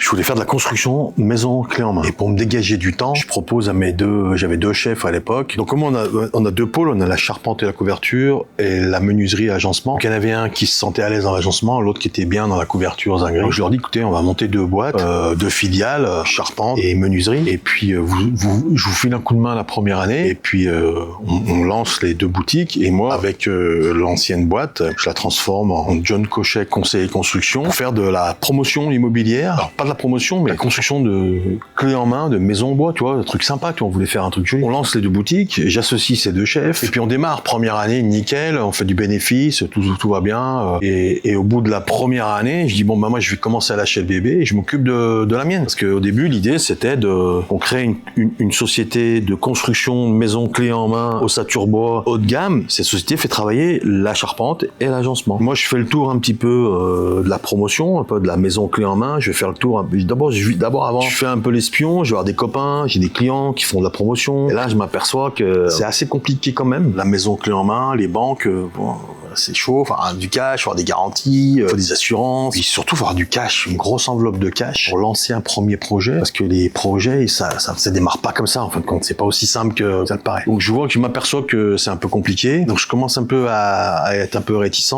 Je voulais faire de la construction maison clé en main. Et pour me dégager du temps, je propose à j'avais deux chefs à l'époque. Donc comme on a deux pôles, on a la charpente et la couverture et la menuiserie et l'agencement. Donc il y en avait un qui se sentait à l'aise dans l'agencement, l'autre qui était bien dans la couverture zinguée. Donc je leur dis écoutez, on va monter deux boîtes, deux filiales, charpente et menuiserie. Et puis je vous file un coup de main la première année. Et puis on lance les deux boutiques. Et moi, avec l'ancienne boîte, je la transforme en John Cochet conseiller construction pour faire de la promotion immobilière. Alors pas de la promotion, mais la construction de clés en main, de maisons en bois, tu vois, un truc sympa, tu vois, on voulait faire un truc joli. On lance les deux boutiques, j'associe ces deux chefs, et puis on démarre, première année, nickel, on fait du bénéfice, tout va bien, et au bout de la première année, je dis bon, bah moi je vais commencer à lâcher le bébé, et je m'occupe de la mienne. Parce qu'au début, l'idée c'était on crée une société de construction de maisons clés en main, ossature bois, haut de gamme. Cette société fait travailler la charpente et l'agencement. Moi je fais le tour un petit peu de la promotion, un peu de la maison clé en main, je vais faire le tour, d'abord avant, je fais un peu l'espion, je vais avoir des copains, j'ai des clients qui font de la promotion, et là je m'aperçois que c'est assez compliqué quand même, la maison clé en main, les banques, bon, c'est chaud, enfin du cash, faut avoir des garanties, faut des assurances, puis surtout faut avoir du cash, une grosse enveloppe de cash pour lancer un premier projet, parce que les projets, ça démarre pas comme ça en fin de compte, c'est pas aussi simple que ça le paraît. Donc je m'aperçois que c'est un peu compliqué, donc je commence un peu à être un peu réticent.